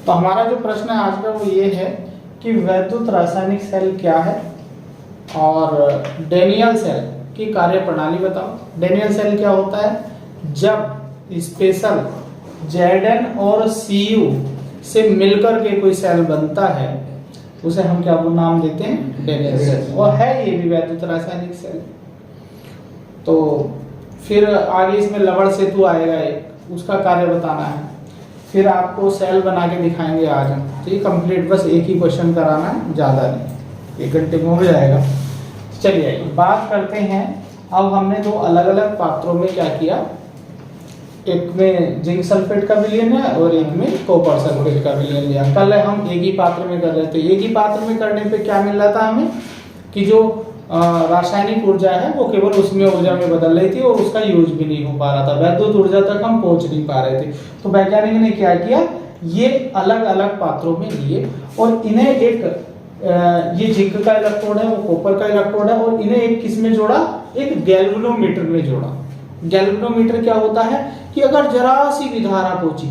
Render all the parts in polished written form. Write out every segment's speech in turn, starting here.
तो हमारा जो प्रश्न है आज का वो ये है कि वैद्युत रासायनिक सेल क्या है और डेनियल सेल की कार्य प्रणाली बताओ। डेनियल सेल क्या होता है? जब स्पेशल Zn और Cu से मिलकर के कोई सेल बनता है उसे हम क्या नाम देते हैं? Daniell cell. और है ये भी वैद्युत रासायनिक सेल। तो फिर आगे इसमें लवण सेतु आएगा एक, उसका कार्य बताना है। फिर आपको सेल बना के दिखाएंगे आज हम। तो ये कंप्लीट बस एक ही क्वेश्चन कराना है, ज़्यादा नहीं, 1 घंटे में हो जाएगा। चलिए बात करते हैं। अब हमने दो अलग अलग पात्रों में क्या किया, एक में जिंक सल्फेट का विलयन है और एक में कॉपर सल्फेट का विलयन लिया। कल हम एक ही पात्र में कर रहे थे। एक ही पात्र में करने पे क्या मिल रहा था हमें कि जो रासायनिक ऊर्जा है वो केवल उसमें ऊर्जा में बदल रही थी और उसका यूज भी नहीं हो पा रहा था, वैद्युत ऊर्जा तक हम पहुंच नहीं पा रहे थे। तो वैज्ञानिक ने क्या किया, ये अलग अलग पात्रों में लिए और इन्हें एक ये जिंक का इलेक्ट्रोड है, वो कॉपर का इलेक्ट्रोड है, और इन्हें एक किस में जोड़ा, एक गैल्वेनोमीटर में जोड़ा। गैल्वेनोमीटर क्या होता है कि अगर जरा सी भी धारा पहुंची,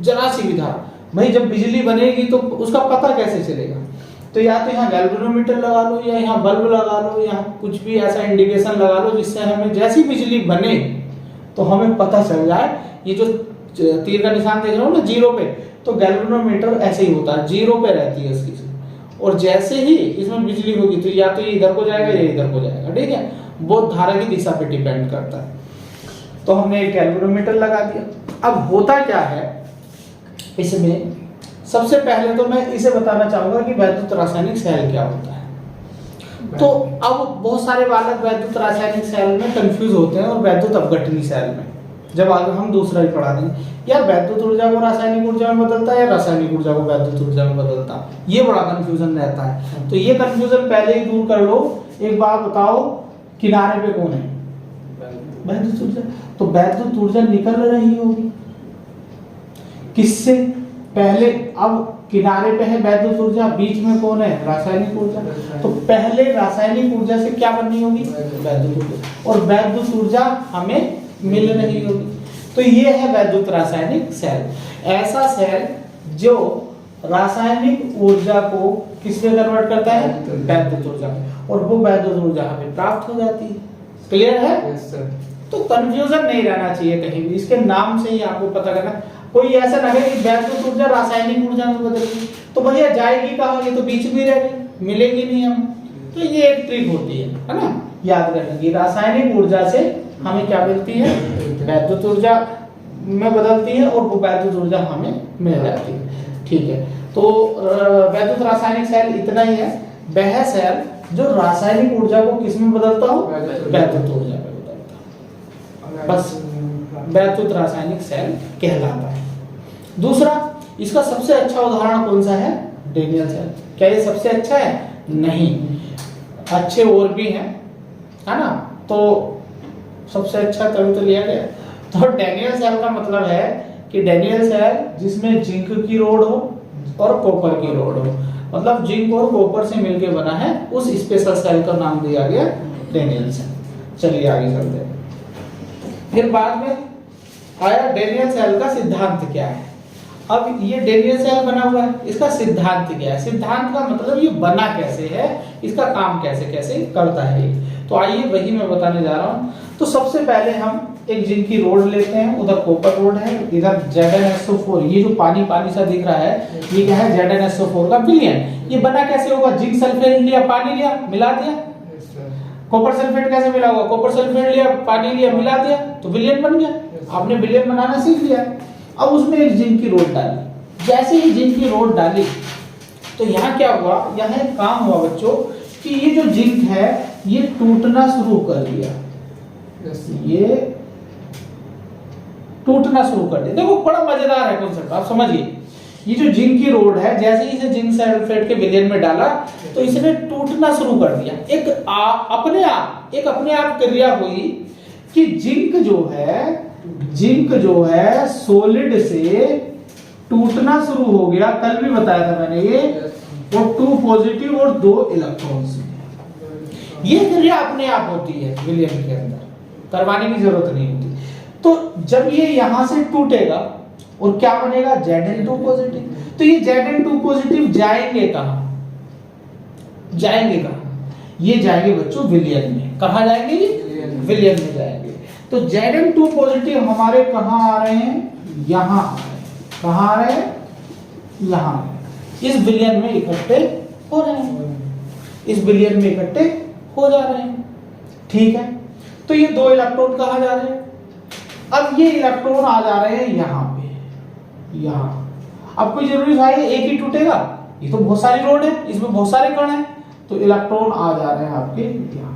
जरा सी भी धारा, भाई जब बिजली बनेगी तो उसका पता कैसे चलेगा? तो या तो यहाँ गैल्वेनोमीटर लगा लो या यहाँ बल्ब लगा लो या कुछ भी ऐसा इंडिकेशन लगा लो जिससे हमें जैसी बिजली बने तो हमें पता चल जाए। ये जो तीर का निशान देख रहे हो ना जीरो पे, तो गैल्वेनोमीटर ऐसे ही होता है, जीरो पे रहती है इसकी। और जैसे ही इसमें बिजली होगी तो या तो ये इधर को जाएगा या इधर को जाएगा, ठीक है? वो धारा की दिशा पे डिपेंड करता है। तो हमने एक गैल्वेनोमीटर लगा दिया। अब होता क्या है इसमें, सबसे पहले तो मैं इसे बताना चाहूंगा कि वैद्युत रासायनिक सेल क्या होता है। तो अब बहुत सारे बालक वैद्युत रासायनिक सेल में कंफ्यूज होते हैं और वैद्युत अपघटनी सेल में। जब आगे हम दूसरा ही पढ़ा देंगे, यार वैद्युत ऊर्जा को रासायनिक ऊर्जा में बदलता है या रासायनिक ऊर्जा को वैद्युत ऊर्जा में बदलता है, ये बड़ा कंफ्यूजन रहता है। तो ये कंफ्यूजन पहले ही दूर कर लो। एक बात बताओ, किनारे पे कौन है? वैद्युत ऊर्जा। तो वैद्युत ऊर्जा निकल रही होगी किससे? पहले, अब किनारे पे है वैद्युत ऊर्जा, बीच में कौन है? रासायनिक ऊर्जा। तो पहले रासायनिक ऊर्जा से क्या बननी होगी? वैद्युत ऊर्जा। और वैद्युत ऊर्जा हमें मिल रही होगी। तो ये है वैद्युत रासायनिक सेल। ऐसा सेल जो रासायनिक ऊर्जा को किसमें कन्वर्ट करता है? वैद्युत ऊर्जा। और वो वैद्युत ऊर्जा हमें प्राप्त हो जाती है। क्लियर है? Yes sir. तो कंफ्यूजन नहीं रहना चाहिए कहीं भी, इसके नाम से ही आपको पता करना। कोई ऐसा ना है कि वैद्युत ऊर्जा रासायनिक ऊर्जा में बदलेगी, तो भैया जाएगी कहाँ? ये तो बीच में रहेगी, मिलेगी नहीं हम। तो ये एक ट्रिक होती है ना, याद रखना कि रासायनिक ऊर्जा से हमें क्या मिलती है? वैद्युत ऊर्जा में बदलती है और वो वैद्युत ऊर्जा हमें मिल जाती है। ठीक है, तो वैद्युत रासायनिक सेल इतना ही है। वह सेल जो रासायनिक ऊर्जा को किस में बदलता हो? वैद्युत ऊर्जा में बदलता है, बस वैद्युत रासायनिक सेल कहलाता है। दूसरा, इसका सबसे अच्छा उदाहरण कौन सा है? Daniell cell. क्या ये सबसे अच्छा है? नहीं, अच्छे और भी हैं, है ना? तो सबसे अच्छा तभी तो लिया गया। तो डेनियल सेल का मतलब है कि डेनियल सेल जिसमें जिंक की रोड हो और कॉपर की रोड हो, मतलब जिंक और कॉपर से मिलकर बना है, उस स्पेशल सेल का नाम दिया गया डेनियल सेल। चलिए आगे चलते हैं। फिर बाद में आया डेनियल सेल का सिद्धांत क्या है। अब ये डेनियल सेल बना हुआ है, इसका सिद्धांत क्या है? सिद्धांत का मतलब ये बना कैसे है, इसका काम कैसे कैसे करता है। तो आइए वही मैं बताने जा रहा हूँ। तो सबसे पहले हम एक जिंक की रोड लेते हैं, उधर कॉपर रोड है, इधर ZnSO4, ये जो पानी पानी सा दिख रहा है ये क्या है? ZnSO4 का विलयन। ये बना कैसे होगा? जिंक सल्फेट लिया, पानी लिया, मिला दिया। कॉपर सल्फेट कैसे मिला होगा? कॉपर सल्फेट लिया, पानी लिया, मिला दिया, तो विलयन बन गया। आपने विलयन बनाना सीख लिया। अब उसमें एक जिंक की रोड डाली। जैसे ही जिंक की रोड डाली तो यहाँ क्या हुआ? यहाँ एक काम हुआ बच्चों कि ये जो जिंक है ये टूटना शुरू कर दिया। ये टूटना शुरू कर दिया। देखो बड़ा मजेदार है कॉन्सेप्ट, आप समझिए। ये जो जिंक की रोड है, जैसे ही इसे जिंक सल्फेट के विलयन में डाला तो इसने टूटना शुरू कर दिया। एक अपने आप क्रिया हुई कि जिंक जो है सॉलिड से टूटना शुरू हो गया। कल भी बताया था मैंने ये, और 2 पॉजिटिव और 2 इलेक्ट्रॉन्स। ये क्रिया अपने आप होती है विलयन के अंदर, करवाने की जरूरत नहीं होती। तो जब ये यहां से टूटेगा और क्या बनेगा Zn2 पॉजिटिव। तो ये Zn2 पॉजिटिव जाएंगे कहां, जाएंगे कहां, ये जाएंगे बच्चों विलयन में। कहां जाएंगे, विलयन में जाएंगे। तो Zn2 पॉजिटिव हमारे कहां आ रहे हैं, यहां आ रहे हैं। कहां आ रहे हैं, यहां, इस विलयन में इकट्ठे हो रहे हैं, इस विलयन में इकट्ठे हो जा रहे हैं। ठीक है, तो ये दो इलेक्ट्रॉन कहां जा रहे हैं, अब ये इलेक्ट्रॉन आ जा रहे हैं यहां पे, यहां। अब कोई जरूरी भाई एक ही टूटेगा, ये तो बहुत सारी रोड है, इसमें बहुत सारे कण हैं, तो इलेक्ट्रॉन आ जा रहे हैं आपके यहां।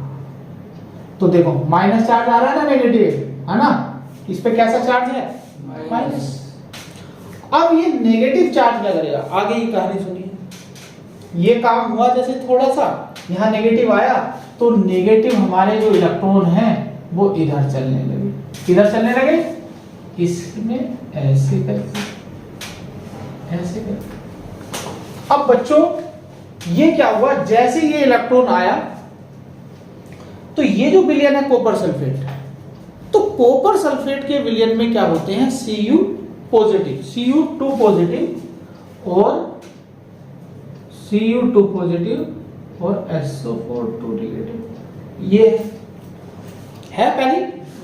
तो देखो माइनस चार्ज आ रहा है ना, नेगेटिव है ना, इस पे कैसा चार्ज है, माइनस। अब ये नेगेटिव चार्ज क्या करेगा, आगे ये कहानी सुनिए। ये काम हुआ जैसे थोड़ा सा यहाँ नेगेटिव आया, तो नेगेटिव हमारे जो इलेक्ट्रॉन हैं वो इधर चलने लगे, किधर चलने लगे, इसमें ऐसे करके, ऐसे करके। अब बच्चों ये क्या हुआ, जैसे ये इलेक्ट्रॉन आया तो ये जो विलयन है कॉपर सल्फेट, तो कॉपर सल्फेट के विलयन में क्या होते हैं, Cu पॉजिटिव, Cu2 पॉजिटिव और Cu2 पॉजिटिव और SO4 नेगेटिव। ये है पहले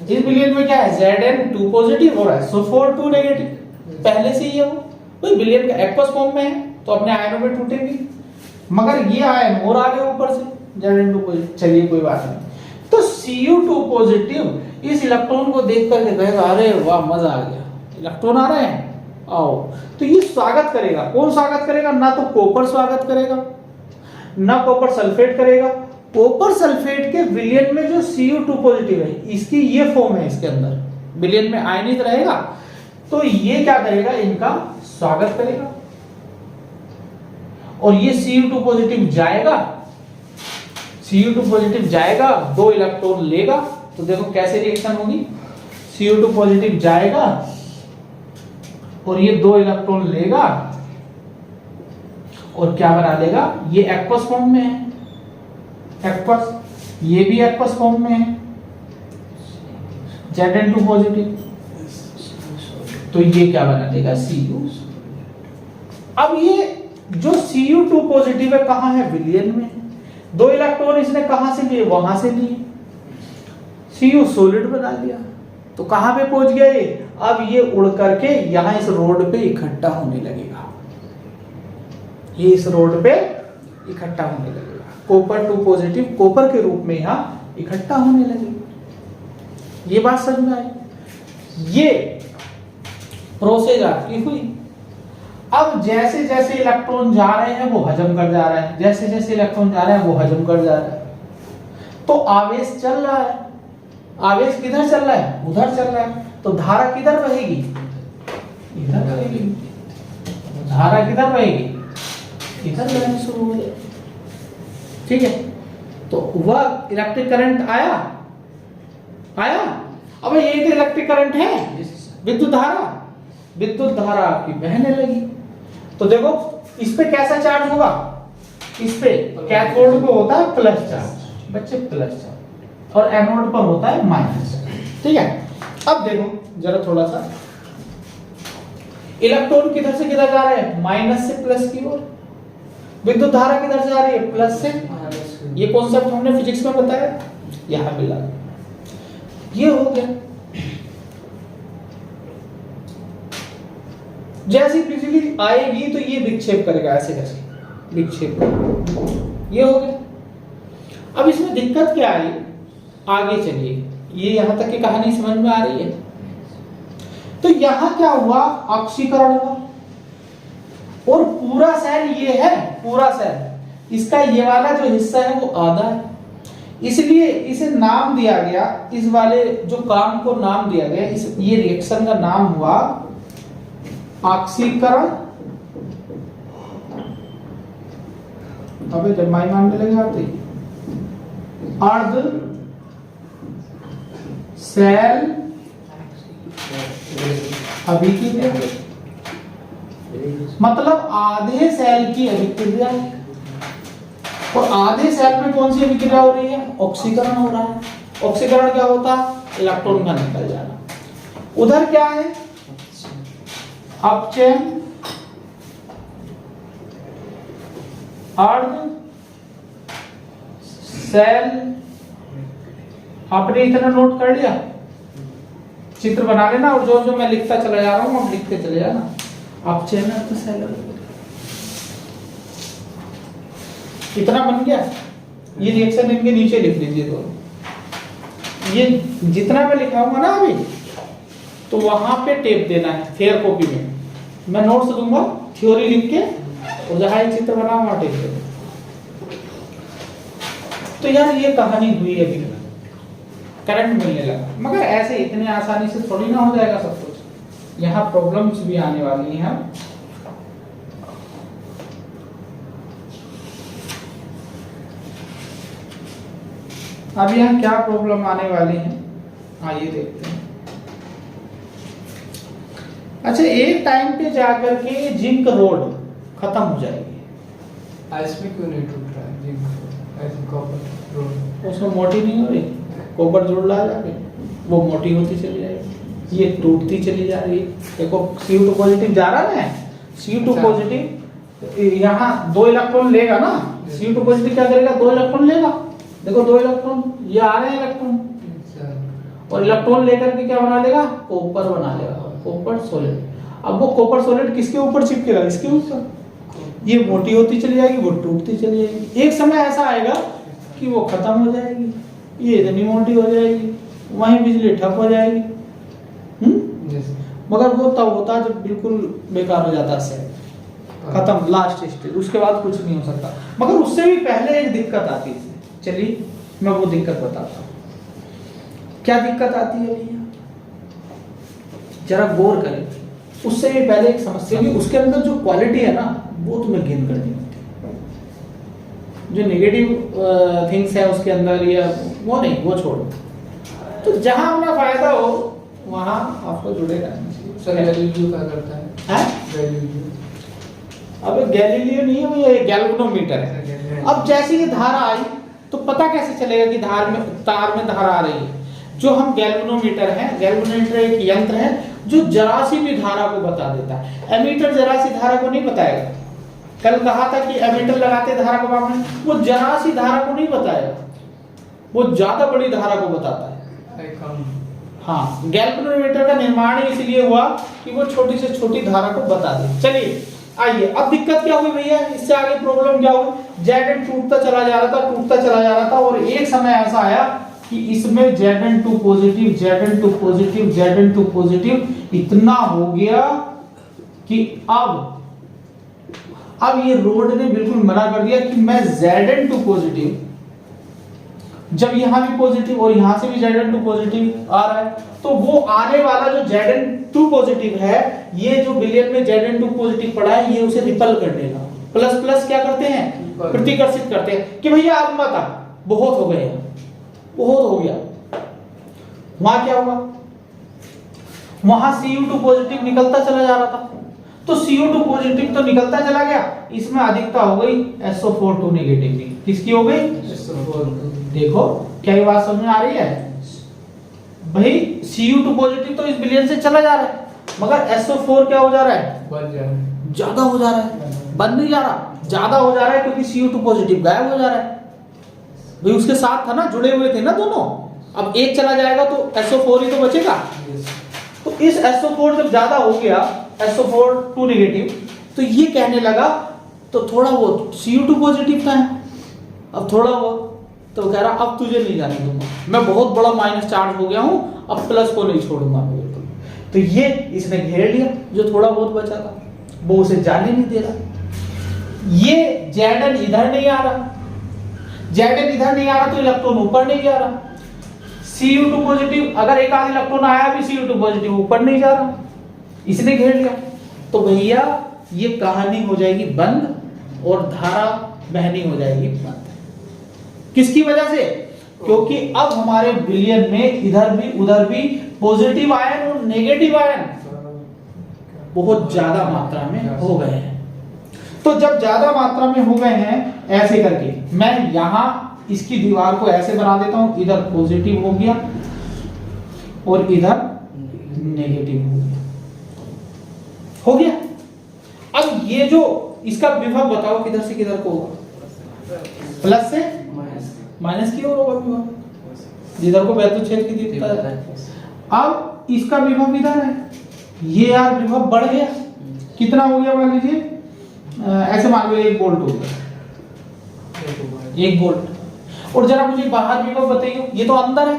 इस विलयन में क्या है, Zn2 पॉजिटिव और SO4 नेगेटिव, पहले से ही है वो। तो विलयन का एक्वस फॉर्म में है तो अपने आयनों में टूटेगी, मगर ये आयन और आगे ऊपर से Zn2 पॉजिटिव। चलिए कोई बात नहीं। तो Cu2 पॉजिटिव इस इलेक्ट्रॉन को देख करके कहेगा अरे वाह मजा आ गया, इलेक्ट्रॉन आ रहे हैं, आओ। तो ये स्वागत करेगा, कौन स्वागत करेगा, ना तो कॉपर स्वागत करेगा ना कॉपर सल्फेट करेगा। कॉपर सल्फेट के विलयन में जो Cu2 पॉजिटिव है, इसकी ये फॉर्म है, इसके अंदर विलयन में आयनित रहेगा, तो ये क्या करेगा, इनका स्वागत करेगा। और ये Cu2 पॉजिटिव जाएगा, Cu2 पॉजिटिव जाएगा, दो इलेक्ट्रॉन लेगा। तो देखो कैसे रिएक्शन होगी, Cu2 पॉजिटिव जाएगा और ये दो इलेक्ट्रॉन लेगा और क्या बना लेगा, ये एक्वस फॉर्म में है, एक्वस, ये भी एक्वस फॉर्म में है, Zn2 पॉजिटिव, तो ये क्या बना देगा, Cu। अब ये जो Cu2 पॉजिटिव है कहां है, विलयन में। दो इलेक्ट्रॉन इसने कहां से लिए, वहां से लिए, Cu सॉलिड बना लिया, तो कहां पे पहुंच गया ये, अब ये उड़ करके यहां इस रोड पे इकट्ठा होने लगेगा, ये इस रोड पे इकट्ठा होने लगेगा, कॉपर 2 पॉजिटिव कॉपर के रूप में यहां इकट्ठा होने लगेगा। ये बात समझ में आई, ये प्रोसेस आपकी हुई। अब जैसे जैसे इलेक्ट्रॉन जा रहे हैं वो हजम कर जा रहे हैं, जैसे जैसे इलेक्ट्रॉन जा रहे हैं वो हजम कर जा रहे हैं, तो आवेश चल रहा है। आवेश किधर चल रहा है, उधर चल रहा है, तो धारा किधर बहेगी, इधर बहेगी। धारा किधर बहेगी, इधर बहनी शुरू हो जाएगी। ठीक है, तो वह इलेक्ट्रिक करंट आया, आया। अब ये तो इलेक्ट्रिक करंट है, विद्युत धारा, विद्युत धारा आपकी बहने लगी। तो देखो इस पे कैसा चार्ज होगा, इस पे कैथोड पे होता है प्लस चार्ज, बच्चे प्लस चार्ज, और एनोड पर होता है माइनस। ठीक है, अब देखो जरा थोड़ा सा, इलेक्ट्रॉन किधर से किधर जा रहे हैं, माइनस से प्लस की ओर। विद्युत धारा किधर से आ रही है, प्लस से। ये कॉन्सेप्ट हमने फिजिक्स में बताया, यहां पे लगा। ये हो गया, जैसी बिजली आएगी तो ये विक्षेप करेगा, ऐसे कैसे विक्षेप करेगा। ये हो गया। अब इसमें दिक्कत क्या आई, आगे चलिए, ये यहां तक की कहानी समझ में आ रही है। तो यहां क्या हुआ, ऑक्सीकरण हुआ, और पूरा सेल ये है, पूरा सेल, इसका ये वाला जो हिस्सा है वो आधा है, इसलिए इसे नाम दिया गया, इस वाले जो काम को नाम दिया गया, इस ये रिएक्शन का नाम हुआ ऑक्सीकरण। अबे जब माई मानने लगे आते अर्ध सेल अभिक्रिया, मतलब आधे सेल की अभिक्रिया। और आधे सेल में कौन सी अभिक्रिया हो रही है, ऑक्सीकरण हो रहा है। ऑक्सीकरण क्या होता है, इलेक्ट्रॉन का निकल जाना। उधर क्या है, अप चेन, अर्ध सेल। आपने इतना नोट कर लिया, चित्र बना लेना और जो जो मैं लिखता चला जा रहा हूं आप लिखते चले जाना। अप चेन, अर्ध सेल, इतना बन गया। ये रिएक्शन इनके नीचे लिख लीजिए दोनों। ये जितना मैं लिखाऊंगा ना अभी, तो वहां पे टेप देना है फेयर कॉपी में। मैं नोट्स दूंगा, थ्योरी लिख के, और जहां ये चित्र बना वहां टेप देना। तो यार ये कहानी हुई अभी, करंट मिलने लगा, मगर ऐसे इतने आसानी से थोड़ी ना हो जाएगा सब कुछ। यहाँ प्रॉब्लम्स भी आने वाली हैं। अब यहाँ क्या प्रॉब्लम आने वाली है, आइए देखते हैं। अच्छा, एक टाइम पे जाकर के जिंक रोड खत्म हो जाएगी। इसमें क्यों नहीं टूट रहा है जिंक, ऐसे कॉपर रोड? उसमें मोटी नहीं हो रही, कॉपर जोड़ ला जाके वो मोटी होती चली जाएगी, ये टूटती चली जा रही है। देखो Cu2 पॉजिटिव जा रहा है, Cu2 पॉजिटिव यहाँ 2 इलेक्ट्रॉन लेगा ना। Cu2 पॉजिटिव क्या करेगा, 2 इलेक्ट्रॉन लेगा। देखो 2 इलेक्ट्रॉन ये आ रहे हैं इलेक्ट्रॉन, और इलेक्ट्रॉन लेकर के क्या बना लेगा, कॉपर बना लेगा, कॉपर सॉलिड। अब वो कॉपर सॉलिड किसके ऊपर चिपकेगा, इसके ऊपर। ये मोटी होती चली जाएगी, वो टूटती चली जाएगी। एक समय ऐसा आएगा कि वो खत्म हो जाएगी, ये इतनी मोटी हो जाएगी, वहीं बिजली ठप हो जाएगी। मगर वो तब होता है जब बिल्कुल बेकार हो जाता है, खत्म, लास्ट स्टेज, उसके बाद कुछ नहीं हो सकता। मगर उससे भी पहले एक दिक्कत आती है। चलिए मैं वो दिक्कत बताता हूँ। क्या दिक्कत आती है भैया, जरा गौर करें। उससे भी पहले एक समस्या, उसके अंदर जो क्वालिटी है ना वो तुम्हें गेन करनी होती है। जो नेगेटिव थिंग्स है उसके अंदर, या वो नहीं, वो छोड़ो। तो जहां अपना फायदा हो वहां आपको जुड़े रहना चाहिए। सर गैलीलियो क्या करता है? गैलीलियो, अब गैलीलियो नहीं है भैया, ये गैल्वेनोमीटर है। अब जैसे ये धारा आई तो पता कैसे चलेगा कि तार में धारा आ रही है। जो हम गैल्वेनोमीटर है, गैल्वेनोमीटर एक यंत्र है जो जरा सी भी धारा को बता देता है। एमीटर जरा सी धारा को नहीं बताएगा। कल कहा था कि एमीटर लगाते धारा को मापने, वो जरा सी धारा को नहीं बताएगा, वो ज्यादा बड़ी धारा को बताता है। हाँ, गैल्वेनोमीटर का निर्माण इसलिए हुआ कि वो छोटी से छोटी धारा को बता दे। चलिए आइए, अब दिक्कत क्या हुई भैया, इससे आगे प्रॉब्लम क्या हुई। Zn टूटता चला जा रहा था, टूटता चला जा रहा था, और एक समय ऐसा आया कि इसमें Zn2 positive, Zn2 positive, Zn2 positive इतना हो गया कि अब ये रोड ने बिल्कुल मना कर दिया कि मैं Zn2 पॉजिटिव, जब यहां भी पॉजिटिव और यहां से भी Zn2 पॉजिटिव आ रहा है, तो वो आने वाला जो Zn2 पॉजिटिव है, ये जो विलयन में Zn2 पॉजिटिव पड़ा है, ये उसे रिपल कर देगा। प्लस प्लस क्या करते हैं, प्रतिकर्षित करते हैं कि भैया अब मत आ, बहुत हो गया, बहुत हो गया। वहां क्या हुआ, वहां Cu2 पॉजिटिव निकलता चला जा रहा था, तो Cu2 पॉजिटिव तो निकलता चला गया, इसमें अधिकता हो गई SO4 नेगेटिव की। किसकी हो गई, देखो क्या ये बात समझ में आ रही है भाई। Cu2 पॉजिटिव तो इस विलयन से चला जा रहा है, मगर SO4 क्या हो जा रहा है, ज्यादा हो जा रहा है। बंद नहीं जा रहा, ज्यादा हो जा रहा है, क्योंकि Cu2 पॉजिटिव गायब हो जा रहा है भाई। उसके साथ था ना, जुड़े हुए थे ना दोनों। अब एक चला जाएगा तो SO4 ही तो बचेगा। तो इस SO4 जब ज्यादा हो गया, SO4 नेगेटिव, तो ये कहने लगा, तो थोड़ा वो Cu2 पॉजिटिव था, अब थोड़ा वो, तो कह रहा अब तुझे नहीं जाने दूंगा, मैं बहुत बड़ा माइनस चार्ज हो गया हूं, अब प्लस को नहीं छोड़ूंगा बिल्कुल। तो ये इसने घेर लिया, जो थोड़ा बहुत बचा था वो उसे जाने नहीं दे रहा। ये Zn इधर नहीं आ रहा, Zn इधर नहीं आ रहा, तो इलेक्ट्रॉन ऊपर नहीं जा रहा। Cu2 पॉजिटिव, अगर एक आध इलेक्ट्रॉन आया भी Cu2 पॉजिटिव, ऊपर नहीं जा रहा, इसने घेर लिया। तो भैया ये कहानी हो जाएगी बंद, और धारा बहनी हो जाएगी बंद। किसकी वजह से, क्योंकि अब हमारे विलयन में इधर भी उधर भी पॉजिटिव आयन और नेगेटिव आयन बहुत ज्यादा मात्रा में हो गए हैं। तो जब ज्यादा मात्रा में हो गए हैं, ऐसे करके मैं यहां इसकी दीवार को ऐसे बना देता हूं, इधर पॉजिटिव हो गया और इधर नेगेटिव हो गया। हो गया। अब ये जो इसका विभव बताओ किधर से किधर को होगा, प्लस से माइनस की ओर होगा विभव, जिधर को वैद्युत क्षेत्र की दीप्ता है। अब इसका विभव इधर है, ये यार विभव बढ़ गया, कितना हो गया मान लीजिए, ऐसे मान लो 1 वोल्ट हो गया, 1 वोल्ट। और जरा मुझे बाहर विभव बताइए, ये तो अंदर है,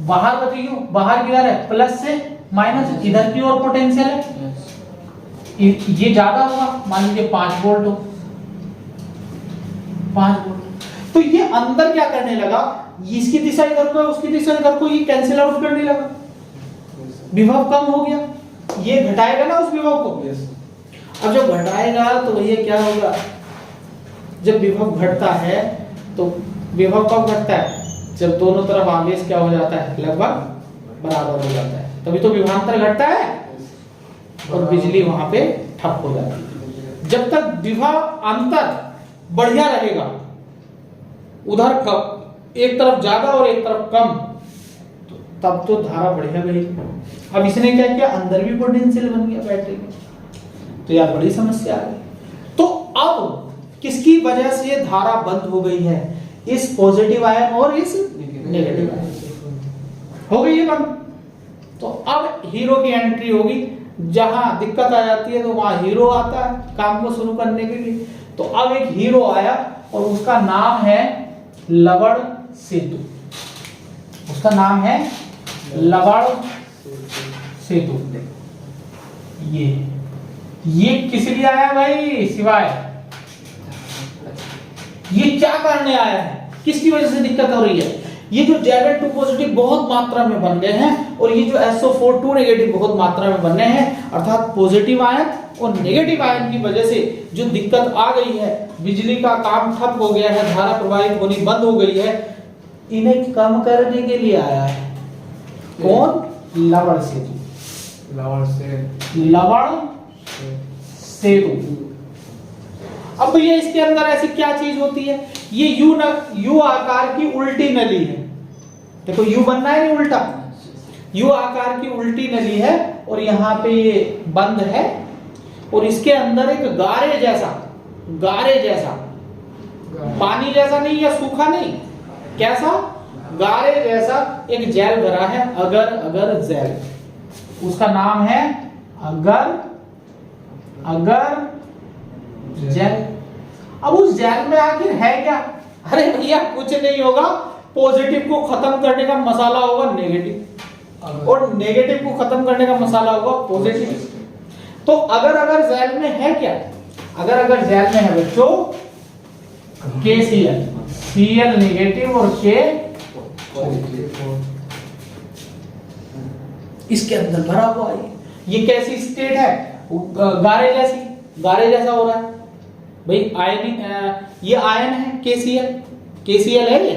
बाहर बताइए बाहर किधर है, प्लस से माइनस, इधर की ओर पोटेंशियल है, ये ज्यादा होगा, मान लीजिए 5 वोल्ट हो, 5 वोल्ट। तो ये अंदर क्या करने लगा, इसकी दिशा इधर को है, उसकी दिशा इधर को, ये कैंसिल आउट करने लगा, विभव कम हो गया, ये घटाएगा ना उस विभव को। अब जब घटाएगा तो भैया क्या होगा, जब विभव घटता है तो विभव कब घटता है, जब दोनों तरफ आवेश क्या हो जाता है, लगभग बराबर हो जाता है, तभी तो विभवांतर घटता है और बिजली वहां पे ठप हो जाती है। जब तक विभव अंतर बढ़िया रहेगा, उधर कम, एक तरफ ज्यादा और एक तरफ कम, तो तब तो धारा बढ़िया गई। अब इसने क्या किया, अंदर भी पोटेंशियल बन गया बैटरी में, तो यार बड़ी समस्या आ गई। तो अब किसकी वजह से धारा बंद हो गई है, इस पॉजिटिव आयन और इस नेगेटिव आयन हो गई है बंद। तो अब हीरो की एंट्री होगी, जहां दिक्कत आ जाती है तो वहां हीरो आता है काम को शुरू करने के लिए। तो अब एक हीरो आया और उसका नाम है लवण सेतु, उसका नाम है लवण सेतु। ये किस लिए आया भाई, सिवाय ये क्या करने आया है, किसकी वजह से दिक्कत हो रही है, ये जो Zn2 पॉजिटिव बहुत मात्रा में बन गए हैं और ये जो SO4 2 नेगेटिव बहुत मात्रा में बनने हैं, अर्थात पॉजिटिव आयन और नेगेटिव आयन की वजह से जो दिक्कत आ गई है, बिजली का काम ठप हो गया है, धारा प्रवाहित होनी बंद हो गई है, इन्हें कम करने के लिए आया है कौन, लवण सेतु, लवण सेतु। अब भैया इसके अंदर ऐसी क्या चीज होती है, ये यू आकार की उल्टी नली है, देखो यू बनना है नहीं उल्टा, यू आकार की उल्टी नली है और यहाँ पे ये बंद है और इसके अंदर एक गारे जैसा पानी जैसा नहीं या सूखा नहीं, कैसा, गारे जैसा एक जेल भरा है, अगर जेल, उसका नाम है अगर जेल। अब उस जेल में आखिर है क्या, अरे भैया कुछ नहीं होगा, पॉजिटिव को खत्म करने का मसाला होगा नेगेटिव और नेगेटिव को खत्म करने का मसाला होगा पॉजिटिव। तो अगर जेल में है क्या, अगर जेल में है बच्चों KCl, Cl नेगेटिव और K इसके अंदर भरा हुआ है। ये कैसी स्टेट है, गारे जैसा हो रहा है भाई, आयन, ये आयन है KCl है ये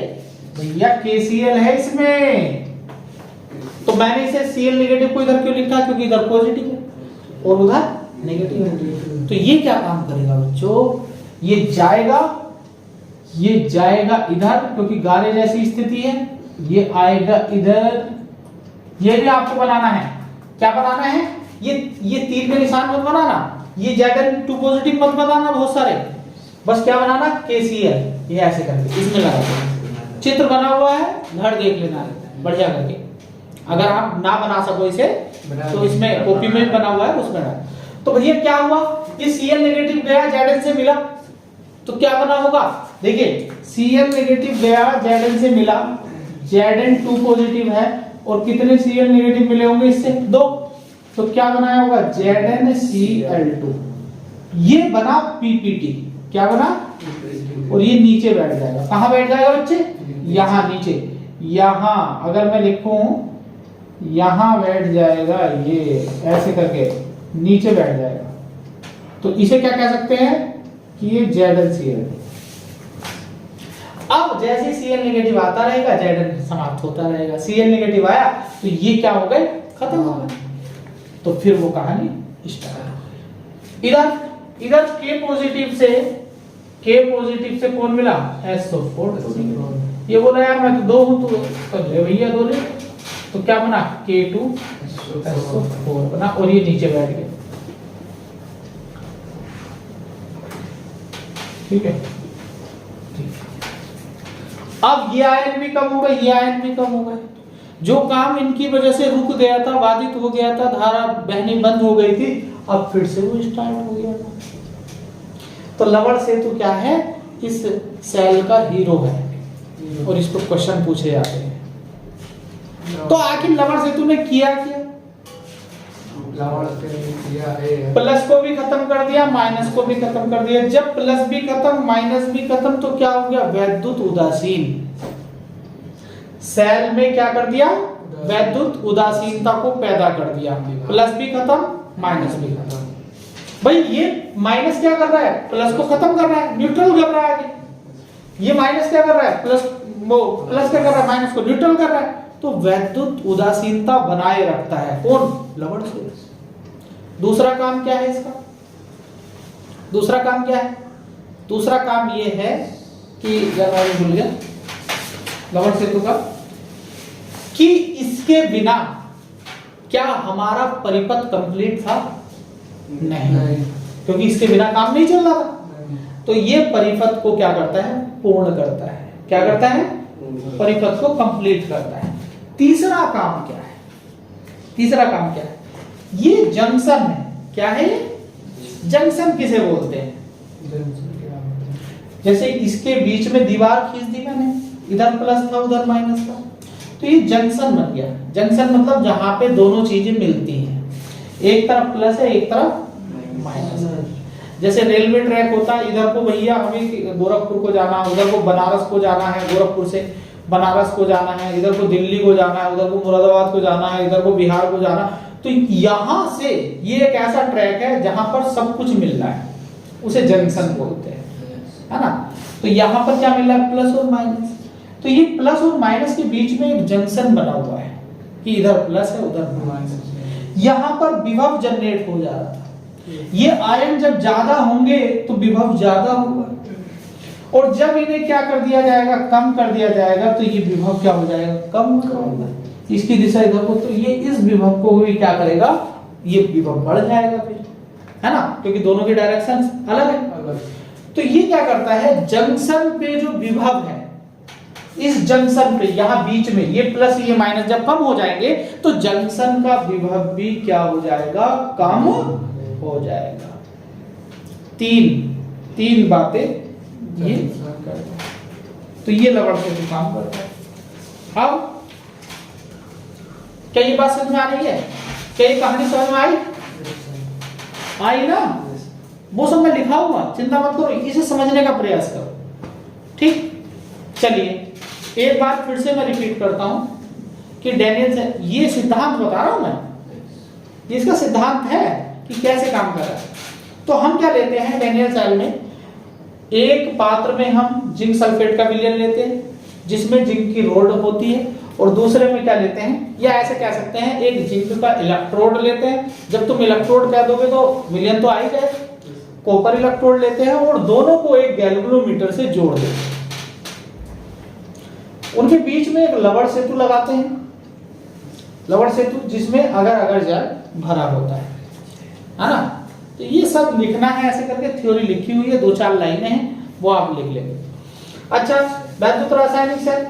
भैया, KCl है इसमें, तो मैंने इसे Cl नेगेटिव को इधर क्यों लिखा, क्योंकि इधर पॉजिटिव है और उधर नेगेटिव है। तो ये क्या काम करेगा बच्चों, ये जाएगा इधर, क्योंकि गारे जैसी स्थिति है, ये आएगा इधर। ये भी आपको बनाना है, क्या बनाना है, ये तीर के निशान मत बनाना, ये Zn2 पॉजिटिव मत बनाना बहुत सारे, बस क्या बनाना KCl, ये ऐसे करके इसमें लगा दो, चित्र बना हुआ है, घर देख लेना बढ़िया करके। अगर आप ना बना सको इसे तो इसमें कॉपी में बना हुआ है उसमें डाल। तो भैया क्या हुआ, ये Cl नेगेटिव गया Zn से मिला तो क्या बना होगा, देखिए Cl नेगेटिव गया Zn से मिला, Zn2 पॉजिटिव है और कितने Cl नेगेटिव मिले होंगे इससे, 2, तो क्या बनाया होगा ZnCl2, ये बना PPT, क्या बना, और ये नीचे बैठ जाएगा, कहां बैठ जाएगा बच्चे, यहां नीचे, यहां अगर मैं लिखूं यहां बैठ जाएगा, ये ऐसे करके नीचे बैठ जाएगा, तो इसे क्या कह सकते हैं कि ये ZnCl। अब जैसे Cl नेगेटिव आता रहेगा Zn समाप्त होता रहेगा, Cl नेगेटिव आया तो ये क्या हो गए, खत्म हो गए, तो फिर वो कहानी स्टार्ट। इधर K पॉजिटिव से कौन मिला, SO4। ये बोला यार मैं तो 2 हूं, तो भैया 2 ले, तो क्या बना K2SO4 बना और ये नीचे बैठ गया। ठीक है, अब ये आयन भी कम हो गए, ये आयन भी कम हो गए। जो काम इनकी वजह से रुक गया था, बाधित हो गया था, धारा बहनी बंद हो गई थी, अब फिर से वो स्टार्ट हो गया था। तो लवण सेतु क्या है, इस सेल का हीरो है और इस पर क्वेश्चन पूछे जाते हैं। तो आखिर लवण सेतु ने किया क्या? प्लस को भी खत्म कर दिया, माइनस को भी खत्म कर दिया। जब प्लस भी खत्म, माइनस भी खत्म, तो क्या हो गया, वैद्युत उदासीन। सेल में क्या कर दिया, वैद्युत उदासीनता को पैदा कर दिया। प्लस भी खत्म, माइनस भी खत्म। भाई ये माइनस क्या कर रहा है, प्लस को खत्म कर रहा है, न्यूट्रल कर रहा है आगे। ये माइनस क्या कर रहा है, प्लस क्या कर रहा है, माइनस को न्यूट्रल कर रहा है। तो वैद्युत उदासीनता बनाए रखता है कौन, लवण सेतु। दूसरा काम क्या है इसका, दूसरा काम क्या है, दूसरा काम ये है कि भूल गया लवण सेतु का, कि इसके बिना क्या हमारा परिपथ कंप्लीट था, नहीं, क्योंकि इसके बिना काम नहीं चल रहा था। तो ये परिपथ को क्या करता है, पूर्ण करता है। क्या करता है, परिपथ को कंप्लीट करता है। तीसरा काम क्या है, तीसरा काम क्या है, ये जंक्शन है। क्या है ये, जंक्शन किसे बोलते हैं, जैसे इसके बीच में दीवार खींच दी मैंने, इधर प्लस था उधर माइनस था, तो ये जंक्शन बन गया। जंक्शन मतलब जहां पे दोनों चीजें मिलती हैं, एक तरफ प्लस है एक तरफ माइनस है। जैसे रेलवे ट्रैक होता है, इधर को भैया हमें गोरखपुर को जाना, उधर को बनारस को जाना है, गोरखपुर से बनारस को जाना है, इधर को दिल्ली को जाना है, उधर को मुरादाबाद को जाना है, इधर को बिहार को जाना। तो यहां से ये एक ऐसा ट्रैक है जहां पर सब कुछ मिल रहा है, उसे जंक्शन बोलते हैं, है ना। तो यहां पर क्या मिल रहा है, प्लस और माइनस। तो ये प्लस और माइनस के बीच में एक जंक्शन बना हुआ है कि इधर प्लस है उधर माइनस। यहां पर विभव जनरेट हो जा रहा था। ये आयन जब ज्यादा होंगे तो विभव ज्यादा होगा, और जब इन्हें क्या कर दिया जाएगा, कम कर दिया जाएगा, तो ये विभव क्या हो जाएगा, कम हो जाएगा। इसकी दिशा इधर को, तो ये इस विभव को भी क्या करेगा, ये विभव बढ़ जाएगा फिर, है ना, क्योंकि दोनों की डायरेक्शन अलग है। तो ये क्या करता है, जंक्शन पे जो विभव है, इस जंक्शन पे यहाँ बीच में ये प्लस ये माइनस जब कम हो जाएंगे तो जंक्शन का विभव भी क्या हो जाएगा, कम हो जाएगा। तीन बातें ये करता है। तो ये लवण सेतु काम करता है। अब क्या ये बात समझ में आ रही है, क्या ये कहानी समझ में आई ना, वो सब में लिखा हुआ, चिंता मत करो, इसे समझने का प्रयास करो। ठीक, चलिए एक बार फिर से मैं रिपीट करता हूं कि डेनियल से ये सिद्धांत बता रहा हूं मैं, इसका सिद्धांत है कि कैसे काम कर रहा है। तो हम क्या लेते हैं, डेनियल सेल में एक पात्र में हम जिंक सल्फेट का विलयन लेते हैं जिसमें जिंक की रोड होती है, और दूसरे में क्या लेते हैं, या ऐसे कह सकते हैं एक जिंक का इलेक्ट्रोड लेते हैं। जब तुम इलेक्ट्रोड कह दोगे तो विलयन तो आ ही जाए, कॉपर इलेक्ट्रोड लेते हैं और दोनों को एक गैल्वेनोमीटर से जोड़ देते हैं। उनके बीच में एक लवण सेतु लगाते हैं, लवण सेतु जिसमें अगर जल भरा होता है ना। तो ये सब लिखना है, ऐसे करके थ्योरी लिखी हुई है, 2-4 लाइनें हैं, वो आप लिख लेंगे। अच्छा, वैद्युत रासायनिक सेल,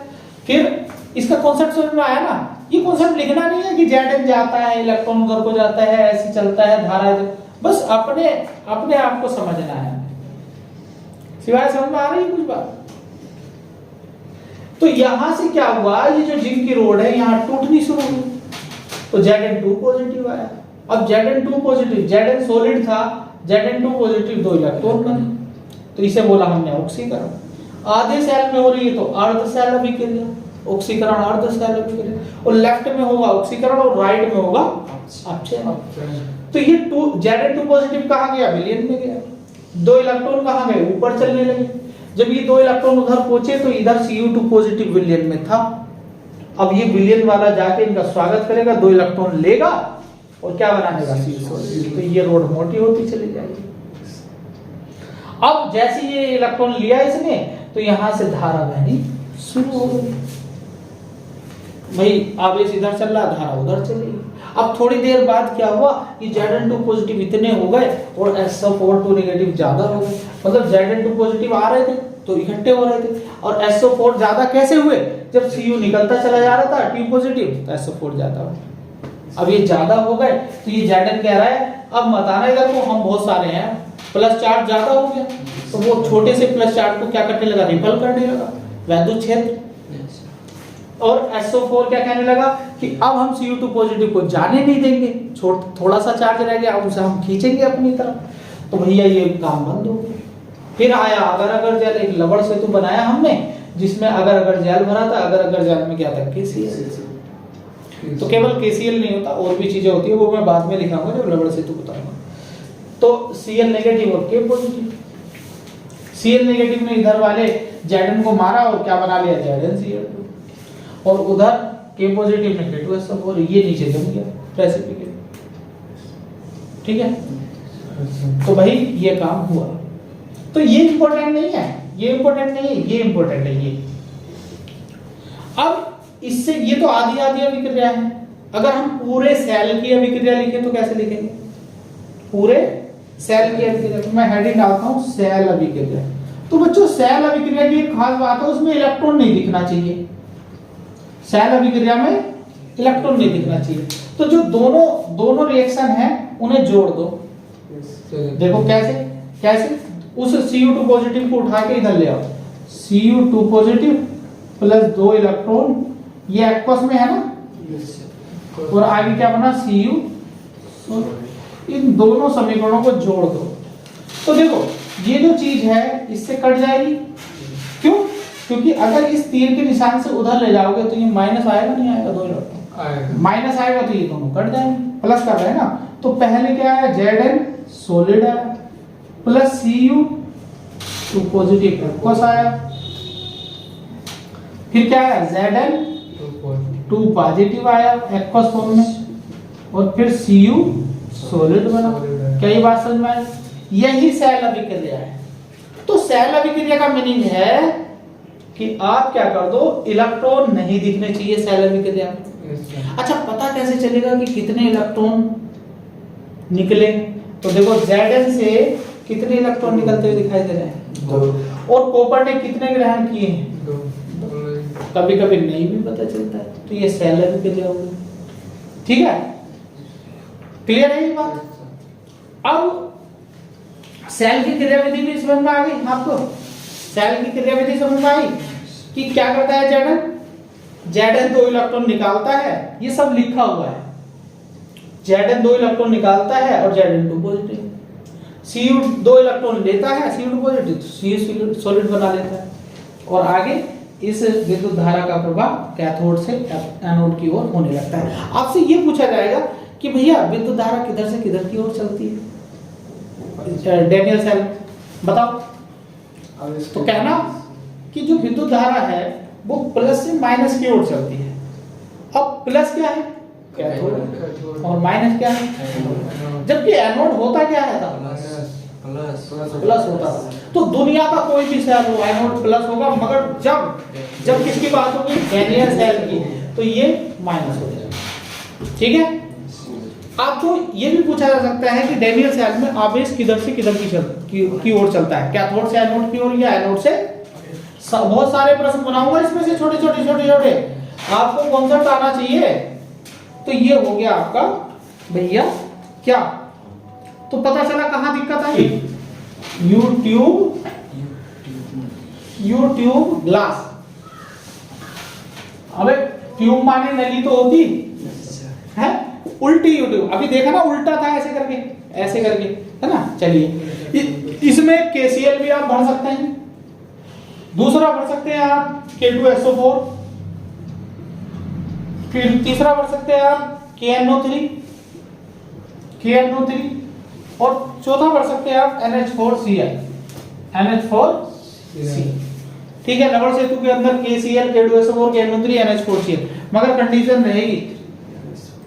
फिर इसका कॉन्सेप्ट समझ में आया ना। ये कॉन्सेप्ट लिखना नहीं है कि Zn जाता है, इलेक्ट्रॉन उधर को जाता है, ऐसे चलता है, धारा, बस अपने आप को समझना है। सिवाय समझ में आ रही है कुछ बात। तो यहां से क्या हुआ, ये जो जिंक की रोड है यहां टूटनी शुरू हुई, तो Zn2 पॉजिटिव आया। अब Zn2 पॉजिटिव, Zn सॉलिड था, Zn2 पॉजिटिव 2 इलेक्ट्रॉन बने, तो इसे बोला हमने ऑक्सीकरण। आधे सेल में हो रही है तो अर्ध सेल अभिक्रिया, ऑक्सीकरण अर्ध सेल अभिक्रिया, और लेफ्ट में होगा ऑक्सीकरण और राइट में होगा अपचयन। तो ये Zn2 पॉजिटिव कहां गया, विलयन में गया। 2 इलेक्ट्रॉन कहां गए, ऊपर चलने लगे। जब ये 2 इलेक्ट्रॉन उधर पहुंचे तो इधर Cu2 पॉजिटिव विलयन में था। अब ये विलयन वाला जाके इनका स्वागत करेगा, 2 इलेक्ट्रॉन लेगा और क्या बना देगा, Cu2। तो ये रोड मोटी होती चली जाएगी। अब जैसे ये इलेक्ट्रॉन लिया इसने तो यहां से धारा बहनी शुरू हो गई। भाई आवेश इधर चल रहा, धारा उधर चलेगी। अब थोड़ी देर बाद क्या हुआ कि Zn2 पॉजिटिव इतने हो गए और SO4 नेगेटिव ज्यादा हो गए, मतलब Zn2 पॉजिटिव आ रहे थे तो इकट्ठे हो रहे थे, और SO4 ज्यादा कैसे हुए, जब Cu निकलता चला जा रहा था T पॉजिटिव तो SO4 ज्यादा हो। अब ये ज्यादा हो गए तो ये Zn कह रहा है अब मत आना इधर को, हम बहुत सारे हैं, प्लस चार्ज ज्यादा हो गया, तो वो छोटे से प्लस चार्ज को क्या करने लगा, रिपल करने लगा वैद्युत क्षेत्र। और SO4 क्या कहने लगा कि अब हम Cu2 पॉजिटिव को जाने नहीं देंगे, थोड़ा सा चार्ज रह गया, अब उसे हम खींचेंगे अपनी तरफ, तो भैया ये काम बंद हो गया। फिर आया अगर अगर जेल, एक लवण सेतु बनाया हमने जिसमें अगर अगर जेल भरा था, अगर अगर जेल में क्या था, KCl। तो केवल KCl नहीं होता, और भी चीजें होती है, वो मैं बाद में लिखाऊंगा जब लवण सेतु बताऊंगा। तो Cl नेगेटिव और K पॉजिटिव, Cl नेगेटिव ने इधर वाले Zn को मारा और क्या बना लिया, ZnCl2, और उधर K पॉजिटिव ने K2SO4, ये नीचे जम गया प्रेसिपिटेट। ठीक है, तो भाई ये काम हुआ। तो ये इंपॉर्टेंट नहीं है, ये इंपॉर्टेंट नहीं है, ये इंपॉर्टेंट है ये। अब इससे ये तो आधी आधी अभिक्रिया है, अगर हम पूरे सेल की अभिक्रिया लिखें तो कैसे लिखेंगे, पूरे सेल की अभिक्रिया, तो मैं हेडिंग डालता हूं सेल अभिक्रिया। तो बच्चों सेल अभिक्रिया की एक खास बात है, उसमें इलेक्ट्रॉन नहीं दिखना चाहिए, सेल अभिक्रिया में इलेक्ट्रॉन नहीं दिखना चाहिए। तो जो दोनों रिएक्शन है उन्हें जोड़ दो। देखो कैसे कैसे, उस Cu2 पॉजिटिव को उठा के इधर ले आओ, Cu2 पॉजिटिव प्लस 2 इलेक्ट्रॉन, ये एक्वस में है ना, और आगे क्या बना Cu, इन दोनों समीकरणों को जोड़ दो। तो देखो ये जो चीज है इससे कट जाएगी, क्यों, क्योंकि अगर इस तीर के निशान से उधर ले जाओगे तो ये माइनस आएगा, नहीं आएगा, 2 इलेक्ट्रॉन माइनस आएगा तो ये दोनों कट जाएंगे, प्लस कर रहे हैं ना। तो पहले क्या आया, Zn सॉलिड आया, प्लस Cu2 पॉजिटिव एक्वस आया, फिर क्या आया, Zn2 पॉजिटिव आया एक्वस फॉर्म में, और फिर Cu सॉलिड बना। क्या ये बात समझ में आई, यही सेल अभिक्रिया है। तो सेल अभिक्रिया का मीनिंग है कि आप क्या कर दो, इलेक्ट्रॉन नहीं दिखने चाहिए सेल अभिक्रिया में। अच्छा पता कैसे चलेगा कि कितने इलेक्ट्रॉन निकले, तो देखो Zn से कितने इलेक्ट्रॉन निकलते हुए दिखाई दे रहे हैं, 2, और कॉपर ने कितने ग्रहण किए हैं, 2। कभी कभी नहीं भी पता चलता है, तो ये सेल अभिक्रिया होगी। ठीक है, क्लियर है ये बात। अब सेल की क्रियाविधि भी समझ में आ गई आपको, सेल की क्रियाविधि समझ में आई कि क्या करता है Zn 2 इलेक्ट्रॉन निकालता है, ये सब लिखा हुआ है, Zn 2 इलेक्ट्रॉन निकालता है और Zn2 पॉजिटिव, Cu 2 इलेक्ट्रॉन लेता है, Cu2 पॉजिटिव, Cu सॉलिड बना लेता है, और आगे इस विद्युत धारा का प्रवाह कैथोड से एनोड की ओर होने लगता है। आपसे ये पूछा जाएगा कि भैया विद्युत धारा किधर से किधर की ओर चलती है, डैनियल सेल बताओ। तो कहना कि जो विद्युत धारा है वो प्लस से माइनस की ओर चलती है। अब प्लस क्या है, कैथोड, और माइनस क्या है, जबकि एनोड होता क्या है था, प्लस होता था। तो दुनिया का कोई भी सेल हो एनोड प्लस होगा, मगर जब किसकी बात होगी, डैनियल सेल की, तो ये माइनस हो जाएगा। ठीक है, आपको ये भी पूछा जा सकता है कि डैनियल सेल में आवेश किधर से किधर की ओर चलता है, कैथोड से एनोड की ओर या एनोड से। बहुत सारे प्रश्न बनाऊंगा इसमें से छोटे छोटे, आपको कॉन्सेप्ट आना चाहिए। तो ये हो गया आपका भैया क्या, तो पता चला कहां दिक्कत आई, यू ट्यूब ग्लास। अबे ट्यूब माने नली तो होती है, उल्टी यू ट्यूब, अभी देखा ना उल्टा था ऐसे करके है ना। चलिए इसमें KCl भी आप भर सकते हैं, दूसरा भर सकते हैं आप K2SO4, फिर तीसरा भर सकते हैं आप KNO3, और चौथा भर सकते हैं आप NH4Cl। ठीक है, लवण सेतु के अंदर KCl, K2SO4, KNO3, NH4Cl, मगर कंडीशन रहेगी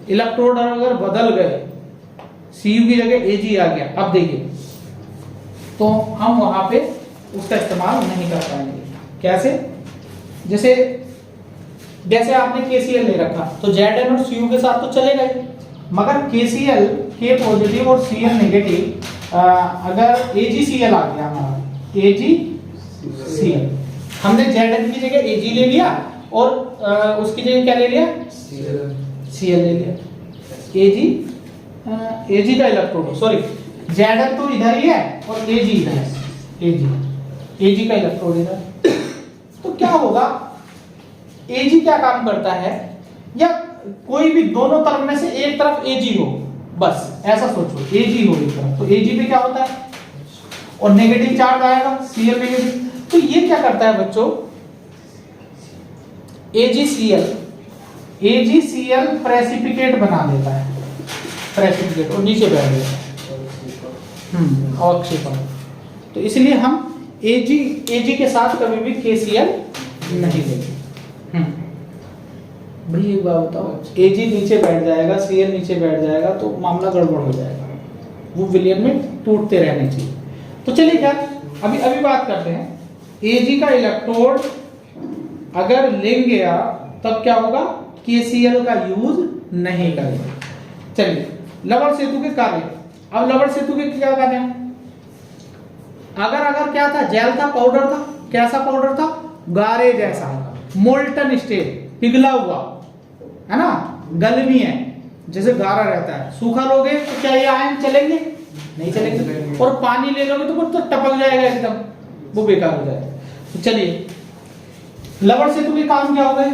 इलेक्ट्रोड अगर बदल गए, Cu की जगह Ag आ गया, अब देखिए तो हम वहां पे उसका इस्तेमाल नहीं कर पाएंगे। कैसे, जैसे जैसे आपने KCl ले रखा तो Zn और Cu के साथ तो चले गए, मगर KCl के पॉजिटिव और Cl नेगेटिव अगर AgCl आ गया हमारा, AgCl, हमने Zn की जगह Ag ले लिया और उसकी जगह क्या ले लिया, Cl ले लिया। Ag का इलेक्ट्रॉन, सॉरी Zn तो इधर ही है और Ag इधर है, Ag का इलेक्ट्रॉन इधर। तो क्या होगा, Ag क्या काम करता है, या कोई भी दोनों तरफ में से एक तरफ Ag हो, बस ऐसा सोचो, Ag हो एक तरफ, तो Ag पे क्या होता है और नेगेटिव चार्ज आएगा, Cl नेगेटिव। तो ये क्या करता है बच्चों, AgCl प्रेसिपिटेट बना देता है, प्रेसिपिटेट, और नीचे बैठ जाता है अवक्षेपण। तो इसलिए हम Ag के साथ कभी भी KCl नहीं लेंगे। भाई एक बात बताओ, Ag नीचे बैठ जाएगा, Cl नीचे बैठ जाएगा तो मामला गड़बड़ हो जाएगा, वो विलयन में टूटते रहने चाहिए। तो चलिए क्या अभी बात करते हैं, Ag का इलेक्ट्रोड अगर लेंगे आप तब क्या होगा, KCl का यूज नहीं करेंगे। चलिए लवण सेतु के कार्य, अब लवण सेतु के क्या कार्य हैं? अगर क्या था, जेल था, पाउडर था, कैसा पाउडर था, गारे जैसा, मोल्टन स्टेट, पिघला हुआ है ना, गलनी है, जैसे गारा रहता है। सूखा लोगे तो क्या ये आयन चलेंगे, नहीं चलेंगे, और पानी ले लोगे तो टपक जाएगा एकदम, वो बेकार हो जाएगा। तो चलिए लवण सेतु के काम क्या हो गए,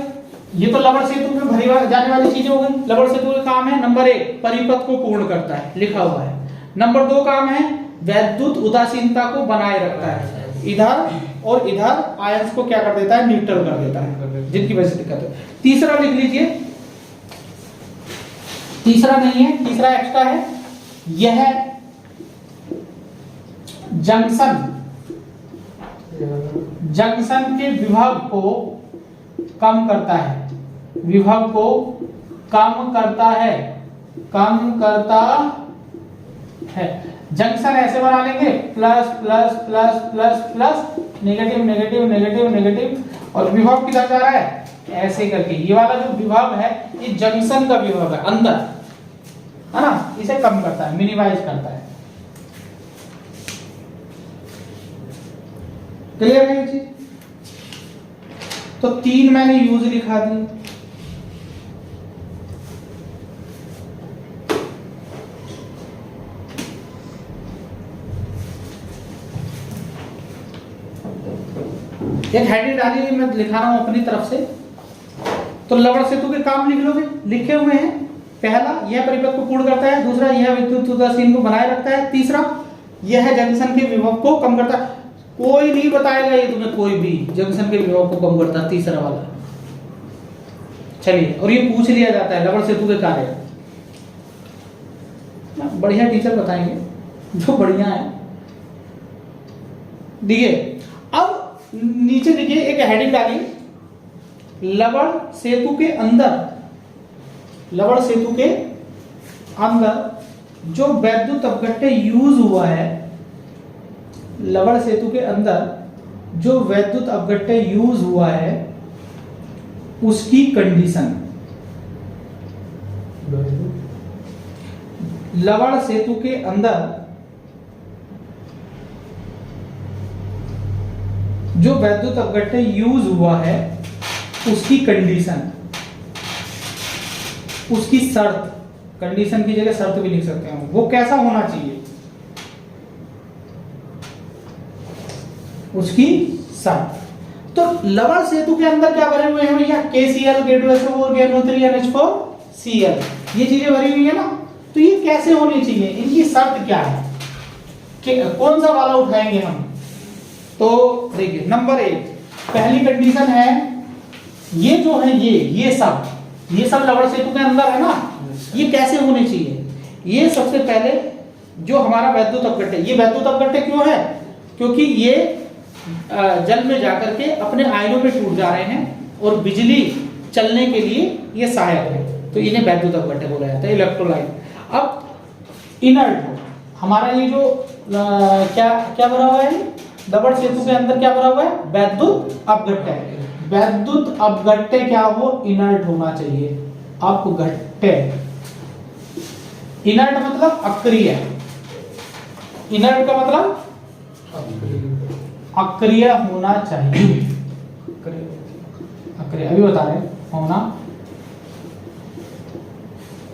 ये तो लवण सेतु में भरी जाने वाली चीजें हो गई। लवण सेतु का काम है नंबर 1 परिपथ को पूर्ण करता है, लिखा हुआ है। नंबर 2 काम है वैद्युत उदासीनता को बनाए रखता है, इधर और इधर आयंस को क्या कर देता है, न्यूट्रल कर देता है, जिनकी वजह से दिक्कत है। तीसरा लिख लीजिए, तीसरा नहीं है, तीसरा एक्स्ट्रा है, यह जंक्शन के विभव को कम करता है, विभव को कम करता है, जंक्शन ऐसे बना लेंगे, plus plus plus plus plus, negative negative negative negative, और विभव किधर जा रहा है, ऐसे करके। ये वाला जो विभव है ये जंक्शन का विभव है, अंदर है ना, इसे कम करता है, मिनिमाइज करता है। क्लियर है ये चीज? तो 3 मैंने यूज लिखा दी। एक हेडिंग डाली, मैं लिखा रहा हूं अपनी तरफ से। तो लवण सेतु के काम लिख लोगे, लिखे हुए हैं। पहला, यह परिपथ को पूर्ण करता है। दूसरा, यह विद्युत उदासीन को बनाए रखता है। तीसरा, यह जंक्शन के विभव को कम करता है। कोई नहीं बताएगा ये तुम्हें, कोई भी जंक्शन के विभव को कम करता है, तीसरा वाला। चलिए, और ये पूछ लिया जाता है लवण सेतु के कार्य, बढ़िया टीचर बताएंगे जो बढ़िया है। देखिए अब नीचे देखिए एक हेडिंग डाली, लवण सेतु के अंदर, लवण सेतु के अंदर जो वैद्युत अपघट्य यूज हुआ है, लवण सेतु के अंदर जो वैद्युत अपघट्य यूज हुआ है उसकी कंडीशन। लवण सेतु के अंदर जो वैद्युत अपघट्य यूज हुआ है उसकी कंडीशन, उसकी शर्त, कंडीशन की जगह शर्त भी लिख सकते हैं, वो कैसा होना चाहिए, उसकी शर्त। तो लवण सेतु के अंदर क्या भरे हुए हैं भैया, KCl, K2SO4, KNO3, NH4Cl, ये चीजें भरी हुई है ना। तो ये कैसे होनी चाहिए, इनकी शर्त क्या है, कि कौन सा वाला उठाएंगे हम। तो देखिए नंबर 1 पहली कंडीशन है, ये जो है ये सब लवण सेतु के अंदर है ना, ये कैसे होने चाहिए। ये सबसे पहले जो हमारा वैद्युत अपघट्य, ये वैद्युत अपघट्य क्यों है, क्योंकि ये जल में जाकर के अपने आयनों में टूट जा रहे हैं और बिजली चलने के लिए ये सहायक है, तो इन्हें वैद्युत अपघट्य बोला जाता है, इलेक्ट्रोलाइट। अब इनर्ट हो, हमारा ये जो क्या भरा हुआ है, लवण सेतु के अंदर क्या भरा हुआ है, वैद्युत अपघट्य। वैद्युत अपघट्य क्या हो, इनर्ट होना चाहिए। अपघट्य, इनर्ट मतलब अक्रिय, इनर्ट का मतलब अक्रिय होना चाहिए। अक्रिय अभी बता रहे हैं, होना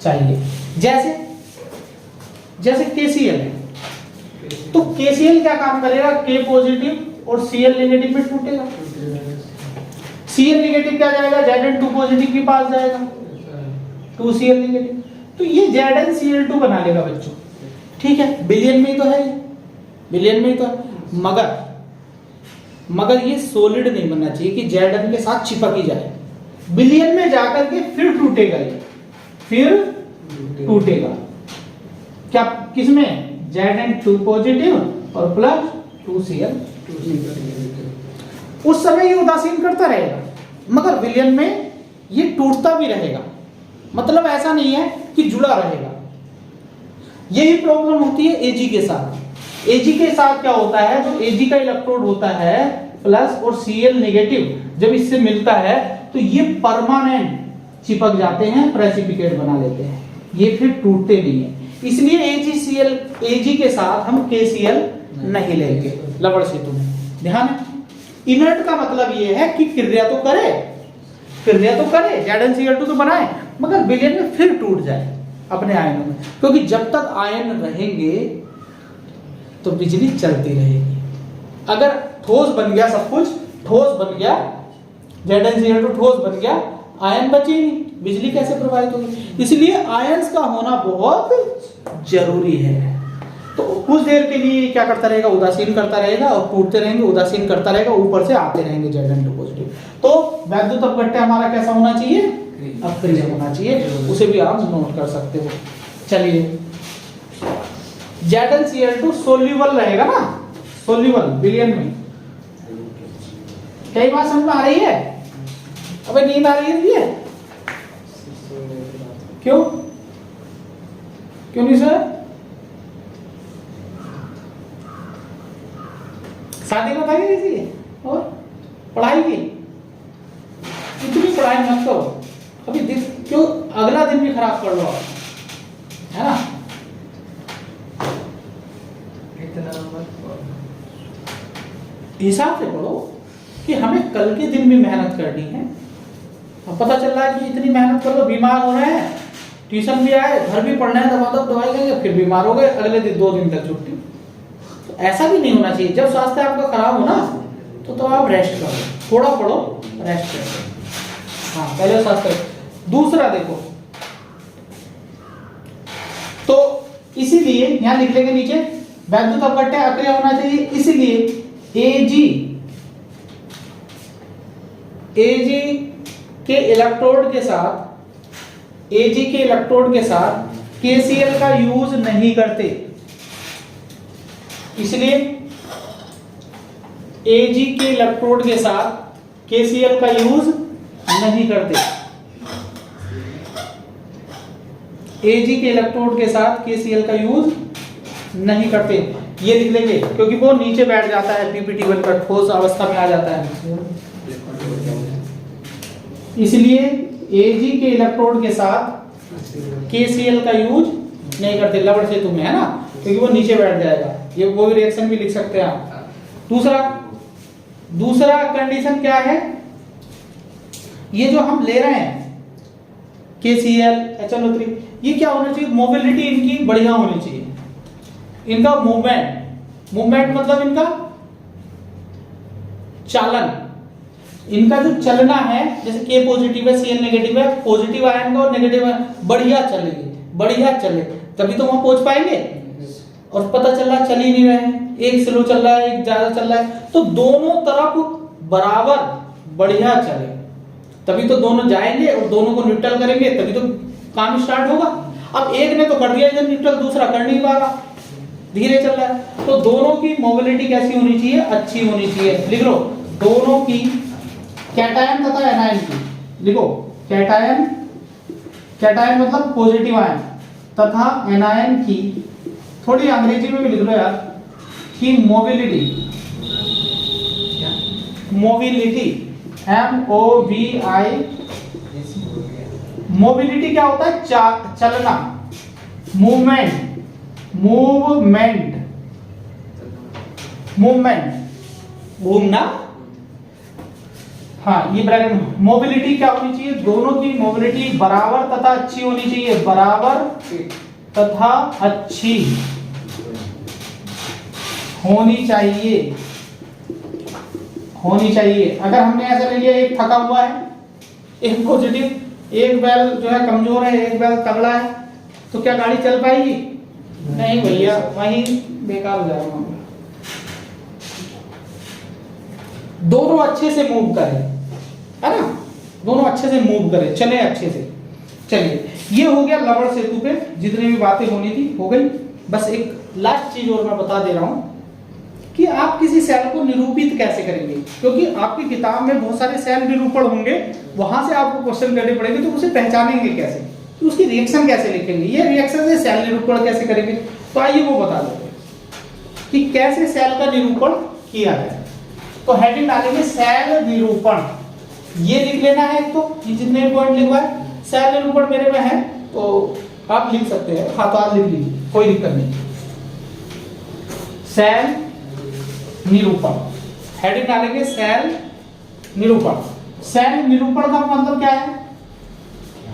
चाहिए। जैसे जैसे KCl है, तो KCl क्या काम करेगा, K पॉजिटिव और Cl नेगेटिव में टूटेगा। Cl नेगेटिव क्या जाएगा, Zn2 पॉजिटिव के पास जाएगा, 2Cl नेगेटिव, तो ये ZnCl2 बना लेगा बच्चों। ठीक है, बिलियन में ही तो है, बिलियन में ही तो है। मगर ये सॉलिड नहीं बनना चाहिए कि Zn के साथ चिपक ही जाए। बिलियन में जाकर के फिर टूटेगा, ये फिर टूटेगा क्या, किसमें, Zn2 पॉजिटिव और प्लस 2Cl। उस समय ये उदासीन करता रहेगा, मगर विलयन में ये टूटता भी रहेगा। मतलब ऐसा नहीं है कि जुड़ा रहेगा। यही प्रॉब्लम होती है Ag के साथ। Ag के साथ क्या होता है, जो Ag का इलेक्ट्रोड होता है प्लस और Cl नेगेटिव जब इससे मिलता है तो ये परमानेंट चिपक जाते हैं, प्रेसिपिटेट बना लेते हैं, ये फिर टूटते नहीं है। इसलिए Ag के साथ हम KCl नहीं लेंगे लवण सेतु में। ध्यान है, इनर्ट का मतलब ये है कि क्रिया तो करे, ZnCl2 तो बनाए, मगर विलयन में फिर टूट जाए अपने आयनों में, क्योंकि जब तक आयन रहेंगे तो बिजली चलती रहेगी। अगर ठोस बन गया, सब कुछ ठोस बन गया, ZnCl2 ठोस बन गया, आयन बचे नहीं, बिजली कैसे प्रवाहित होगी। इसलिए आयंस का होना बहुत जरूरी है। तो कुछ देर के लिए क्या करता रहेगा, उदासीन करता रहेगा, और टूटते रहेंगे, उदासीन करता रहेगा, ऊपर से आते रहेंगे Zn2 पॉजिटिव। तो वैद्युत अपघट्य हमारा कैसा होना चाहिए, अक्रिय होना चाहिए, उसे भी आप नोट कर सकते हो। चलिए, ZnCl2 सोल्यूबल रहेगा ना, सोल्यूबल विलयन में। कई बात समझ में आ रही है, अबे नींद आ रही है, क्यों नहीं सर, शादी में बताइए किसी और पढ़ाई की, इतनी पढ़ाई मत करो अभी, क्यों अगला दिन भी खराब कर लो, है ना। हिसाब से पढ़ो कि हमें कल के दिन भी मेहनत करनी है। अब पता चल रहा है कि इतनी मेहनत कर लो, बीमार हो रहे हैं, ट्यूशन भी आए, घर भी पढ़ना है, दवाई लेंगे, फिर बीमार हो गए, अगले दिन 2 दिन तक छुट्टी। तो ऐसा भी नहीं होना चाहिए। जब स्वास्थ्य आपका खराब हो ना तो आप रेस्ट करो, थोड़ा पढ़ो, रेस्ट करो। हाँ, पहले स्वास्थ्य। दूसरा देखो, तो इसीलिए यहां लिख लेंगे नीचे, वैद्युत अपघट्य अक्रिय होना चाहिए, इसीलिए Ag के इलेक्ट्रोड के साथ KCl का यूज नहीं करते। इसलिए Ag के इलेक्ट्रोड के साथ KCl का यूज नहीं करते। Ag के इलेक्ट्रोड के साथ KCl का यूज नहीं करते, ये लिख लेंगे, क्योंकि वो नीचे बैठ जाता है, पीपीटी बनकर ठोस अवस्था में आ जाता है। इसलिए Ag के इलेक्ट्रोड के साथ KCl का यूज नहीं करते लवण सेतु में, है ना, क्योंकि वो नीचे बैठ जाएगा। ये वो भी रिएक्शन भी लिख सकते हैं आप। दूसरा कंडीशन क्या है, ये जो हम ले रहे हैं KCl HNO3, ये क्या होना चाहिए, मोबिलिटी इनकी बढ़िया होनी चाहिए। इनका मूवमेंट मतलब इनका चालन, इनका जो चलना है, जैसे K पॉजिटिव है, Cl नेगेटिव है, पॉजिटिव आयन का और नेगेटिव आयन बढ़िया चले, तभी तो वहां पहुंच पाएंगे। और पता चल रहा चल ही नहीं रहे हैं, एक स्लो चल रहा है, एक ज्यादा चल रहा है, तो दोनों तरफ बराबर बढ़िया चले, तभी तो दोनों जाएंगे और दोनों को न्यूट्रल करेंगे, तभी तो काम स्टार्ट होगा। अब एक ने तो कर दिया इधर न्यूट्रल, दूसरा कर नहीं पा रहा, धीरे चल रहा है। तो दोनों की मोबिलिटी कैसी होनी चाहिए, अच्छी होनी चाहिए। लिख लो, दोनों की कैटायन तथा एनायन की, लिखो कैटायन मतलब पॉजिटिव आयन तथा एनायन की, थोड़ी अंग्रेजी में भी लिख लो यार, कि मोबिलिटी MOVI। मोबिलिटी क्या होता है? चलना, मूवमेंट, घूमना। हाँ, ये ब्रैकेट। मोबिलिटी क्या होनी चाहिए? दोनों की मोबिलिटी बराबर तथा अच्छी होनी चाहिए, बराबर तथा अच्छी होनी चाहिए। अगर हमने ऐसा ले लिया, एक थका हुआ है, एक पॉजिटिव, एक बैल जो है कमजोर है, एक बैल तगड़ा है, तो क्या गाड़ी चल पाएगी? नहीं भैया, वहीं बेकार हो जाएगा मामला। दोनों अच्छे से मूव करें, है ना? दोनों अच्छे से मूव करें, चले अच्छे से। चलिए, ये हो गया लवण सेतु पे जितनी भी बातें होनी थी हो गई। बस एक लास्ट चीज और मैं बता दे रहा हूं कि आप किसी सेल को निरूपित कैसे करेंगे, क्योंकि आपकी किताब में बहुत सारे सेल निरूपण होंगे, वहां से आपको क्वेश्चन करने पड़ेंगे, तो उसे पहचानेंगे कैसे, तो उसकी रिएक्शन कैसे लिखेंगे, ये रिएक्शन से सेल निरूपण कैसे करेंगे। तो आइए वो बता देते हैं कि कैसे सेल का निरूपण किया जाए। तो हेडिंग डालेंगे सेल निरूपण, ये लिख लेना है। तो ये जितने पॉइंट लिखवा है, सेल निरूपण मेरे में है तो आप लिख सकते हैं, हाँ तो आप लिख लीजिए, कोई दिक्कत नहीं। सेल निरूपण, हेडिंग डालेंगे सेल निरूपण। सेल निरूपण का मतलब क्या है?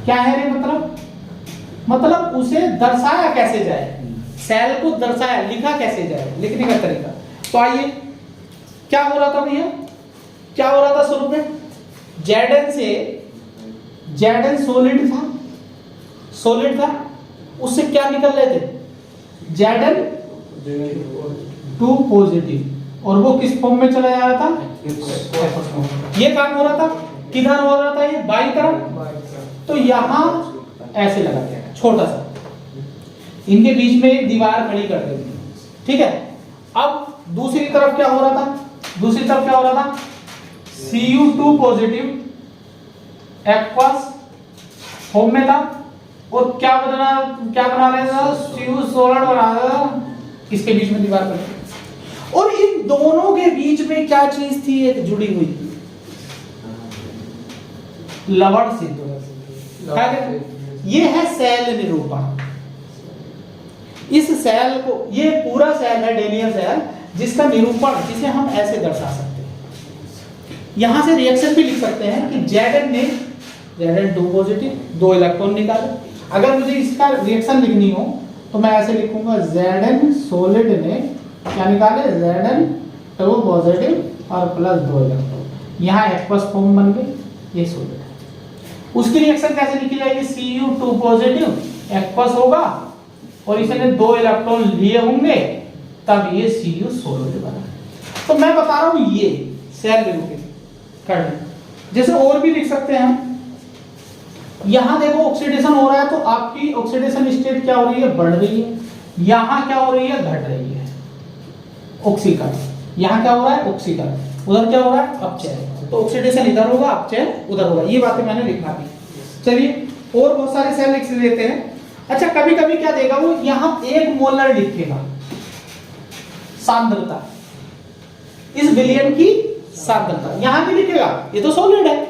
क्या है रे? मतलब उसे दर्शाया कैसे जाए, सेल को दर्शाया, लिखा कैसे जाए, लिखने का तरीका। तो आइए, क्या हो रहा था भैया? क्या हो रहा था शुरू में? Zn से, Zn सॉलिड था, उससे क्या निकल रहे थे? Zn2 पॉजिटिव, और वो किस फॉर्म में चला जा रहा था? ये काम हो रहा था, किधर हो रहा था? ये बाई तरफ। तो यहां ऐसे लगा दिया छोटा सा, इनके बीच में एक दीवार खड़ी कर देंगे, ठीक है। अब दूसरी तरफ क्या हो रहा था? Cu2 पॉजिटिव एक्वस फॉर्म में था, और क्या बना रहे थे? Cu सॉलिड बना रहे थे, इसके बीच में दीवार कर। और इन दोनों के बीच में क्या चीज थी? एक जुड़ी हुई थी, लवण सेतु। ये है सेल निरूपण। इस सेल को, ये पूरा सेल है डेनियल सेल, जिसका निरूपण, जिसे हम ऐसे दर्शा सकते हैं। यहां से रिएक्शन भी लिख सकते हैं कि Zn ने Zn2 पॉजिटिव 2 इलेक्ट्रॉन निकाले। अगर मुझे इसका रिएक्शन लिखनी हो तो मैं ऐसे लिखूंगा, Zn सॉलिड ने क्या निकाले? Zn2 पॉजिटिव और प्लस 2 इलेक्ट्रॉन। यहां एक्वस फॉर्म बन गई, ये सॉलिड है। उसकी रिएक्शन कैसे लिखी जाएगी? Cu2 पॉजिटिव एक्वस होगा, और इसने 2 इलेक्ट्रॉन लिए होंगे, तब ये Cu सॉलिड बना। तो मैं बता रहा हूं ये सेल निरूपण करना। जैसे और भी लिख सकते हैं हम, यहां देखो ऑक्सीडेशन हो रहा है, तो आपकी ऑक्सीडेशन स्टेट क्या हो रही है? बढ़ रही है। यहां क्या हो रही है? घट रही है, ऑक्सीकरण। यहां क्या हो रहा है? ऑक्सीकरण। उधर क्या हो रहा है? अपचयन। तो ऑक्सीडेशन इधर होगा, अपचयन उधर होगा। ये बातें मैंने लिखना थी। चलिए, और बहुत सारे सेल लिख लेते हैं। अच्छा, कभी कभी क्या देगा वो? यहां 1 मोलर लिखेगा सांद्रता, इस विलयन की सांद्रता यहां भी लिखेगा। ये तो सॉलिड है,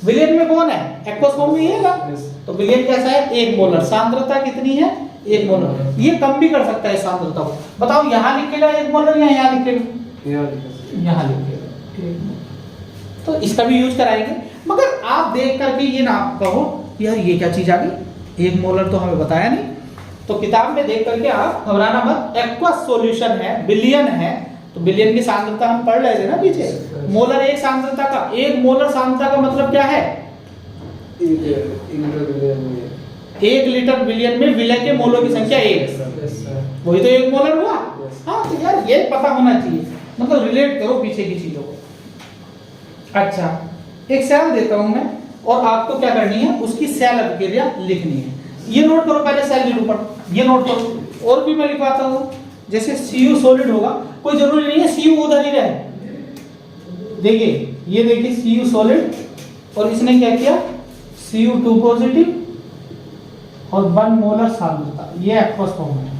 विलयन में कौन है? एक्वस फॉर्म में ये है। तो विलयन कैसा है? 1 मोलर। सांद्रता कितनी है? 1 मोलर। ये कम भी कर सकता है सांद्रता को। बताओ, यहां लिखेगा 1 मोलर या यहां लिखेगा? यहां लिखेगा। तो इसका भी यूज कराएंगे, मगर आप देख करके ये ना कहो यार ये क्या चीज आ गई, 1 मोलर तो हमें बताया नहीं। तो किताब में देख करके आप घबराना मत। एक्वस सॉल्यूशन है, विलयन है, तो विलयन की सांद्रता हम पढ़ रहे थे ना पीछे। मोलर एक सांद्रता का, 1 मोलर सांद्रता का मतलब क्या है? 1 लीटर विलयन में विलय के मोलों की संख्या 1, वही तो 1 मोलर हुआ। हाँ, तो यार ये पता होना चाहिए, मतलब रिलेट करो पीछे की चीजों को। अच्छा, एक सेल देता हूं मैं, और आपको क्या करनी है? उसकी सेल अभिक्रिया लिखनी है। ये नोट करो पहले, सेल निरूपण ये नोट करो। और भी मैं लिखवाता हूं, जैसे Cu सॉलिड होगा, कोई जरूरी नहीं है Cu उधर ही रहे। देखिए, ये देखिए Cu सॉलिड, और इसने क्या किया? Cu2 पॉजिटिव और 1 मोलर सांद्रता, ये एक्वस फॉर्म है।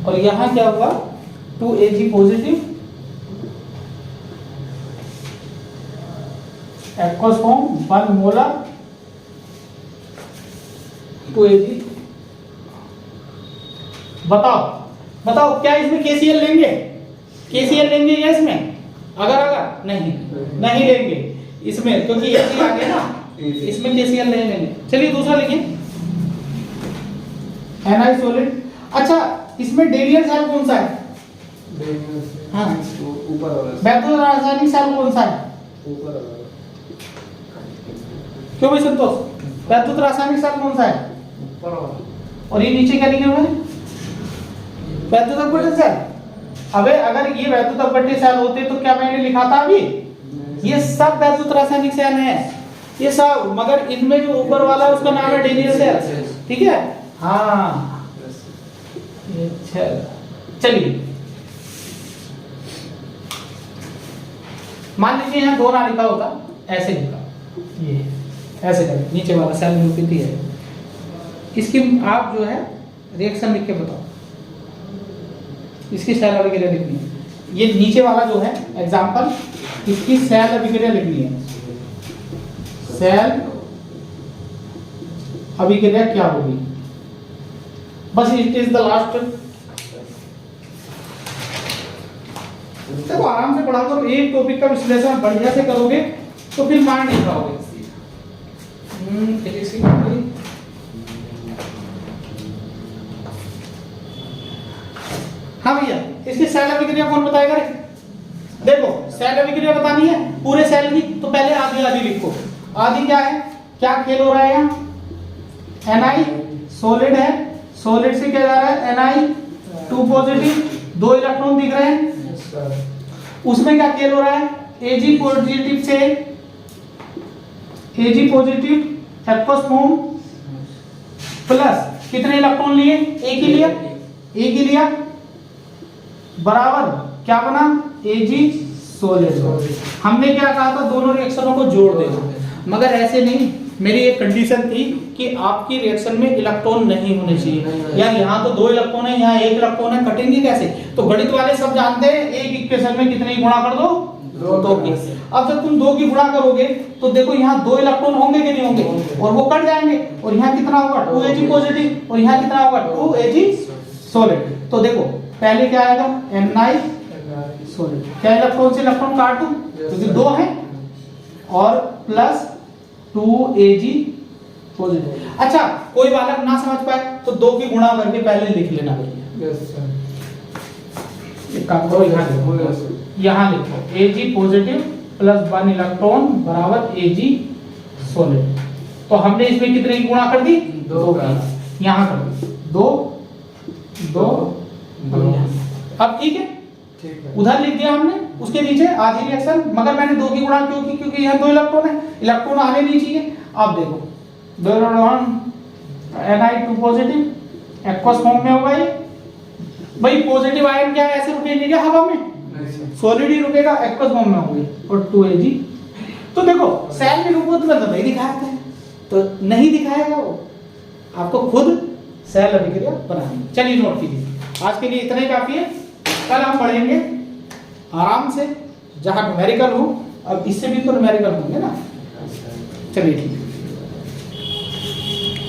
और यहां क्या हुआ? 2Ag positive aqueous form 1 molar to Ag। बताओ क्या इसमें KCl लेंगे? KCl लेंगे या इसमें? अगर नहीं लेंगे इसमें, क्योंकि Ag आ गया ना, इसमें KCl नहीं लेंगे। चलिए दूसरा लिखिए, Ni सॉलिड। अच्छा, इसमें डेनियल सेल कौन सा है? हाँ, ऊपर वाला, वैद्युत रासायनिक सेल कौन सा है? ऊपर वाला। क्यों भाई संतोष, वैद्युत रासायनिक सेल कौन सा है? ऊपर वाला। और ये नीचे क्या लिखे हुए हैं? वैद्युत अपघट्य सेल। अबे अगर ये वैद्युत अपघट्य सेल होते तो क्या मैंने लिखा था अभी? ये सब वैद्युत रासायनिक सेल हैं, ये सब, मगर इनमें जो ऊपर वाला है उसका नाम है डेनियल सेल। ठीक है, हाँ चलिए, मान लीजिए यहाँ 2 ना लिखा होता, ऐसे लिखा, ये ऐसे कर, नीचे वाला सेल निरूपित है, इसकी आप जो है रिएक्शन लिख के बताओ, इसकी सेल अभिक्रिया लिखनी है। ये नीचे वाला जो है एग्जांपल, इसकी सेल अभिक्रिया लिखनी है। सेल अभिक्रिया क्या होगी? बस इट इज द लास्ट। देखो आराम से पढ़ा करो, एक टॉपिक का विश्लेषण बढ़िया से करोगे तो फिर माइंड नहीं खाओगे। हाँ भैया, इसकी सेल अभिक्रिया कौन बताएगा रे? देखो सेल अभिक्रिया बतानी है पूरे सेल की, तो पहले आधी आधी लिखो। आधी क्या है, क्या खेल हो रहा है यहाँ? Ni सॉलिड है, सॉलिड से क्या जा रहा है? Ni 2 पॉजिटिव, 2 इलेक्ट्रॉन दिख रहे हैं, उसमें क्या खेल हो रहा है? Ag पॉजिटिव से Ag positive aqueous form plus कितने इलेक्ट्रॉन लिए? एक ही लिया, बराबर क्या बना? Ag solid. हमने क्या कहा था? दोनों रिएक्शनों को जोड़ देना, मगर ऐसे नहीं। मेरी एक कंडीशन थी कि आपकी रिएक्शन में इलेक्ट्रॉन नहीं होने चाहिए। यार यहाँ तो 2 इलेक्ट्रॉन है, यहाँ 1 इलेक्ट्रॉन है, कटेंगे कैसे? तो गणित वाले सब जानते हैं, एक इक्वेशन में कितने की गुणा कर दो? 2 की। अब जब तुम 2 की गुणा करोगे तो देखो यहाँ 2 इलेक्ट्रॉन होंगे कि नहीं होंगे, और वो कट जाएंगे, और यहाँ कितना होगा? 2 Ag पॉजिटिव, और यहाँ कितना होगा? 2 Ag सॉलिड। तो देखो पहले क्या आएगा? Ni solid. क्या इलेक्ट्रॉन से इलेक्ट्रॉन काट दूं क्योंकि 2 है, और प्लस 2 Ag पॉजिटिव। अच्छा, कोई बालक ना समझ पाए तो 2 की गुणा करके पहले लिख लेना भैया। Yes sir. एक काम करो, यहाँ लिखो Ag पॉजिटिव प्लस 1 इलेक्ट्रॉन बराबर Ag सॉलिड। तो हमने इसमें कितने की गुणा कर दी? 2 की। यहाँ कर दी 2 अब ठीक है, उधर लिख दिया हमने, उसके नीचे आधी रिएक्शन, मगर मैंने 2 की गुणा क्यों की? क्योंकि यहाँ 2 इलेक्ट्रॉन है, इलेक्ट्रॉन आने नहीं चाहिए। अब देखो 2 electron Ni 2 positive aqueous form में होगा। ये भाई पॉजिटिव आयन क्या ऐसे रुकेंगे क्या हवा में? सॉलिड ही रुकेगा, एक्वस फॉर्म में होंगे, और 2 Ag। तो देखो सेल के रूप में तो नहीं दिखाया है, तो नहीं दिखाएगा वो, आपको खुद सेल अभिक्रिया बनानी। चलिए नोट कीजिए, आज के लिए इतना ही काफी है। कल हम पढ़ेंगे आराम से, जहां न्यूमेरिकल हो। अब इससे भी तो न्यूमेरिकल होंगे ना। चलिए ठीक है।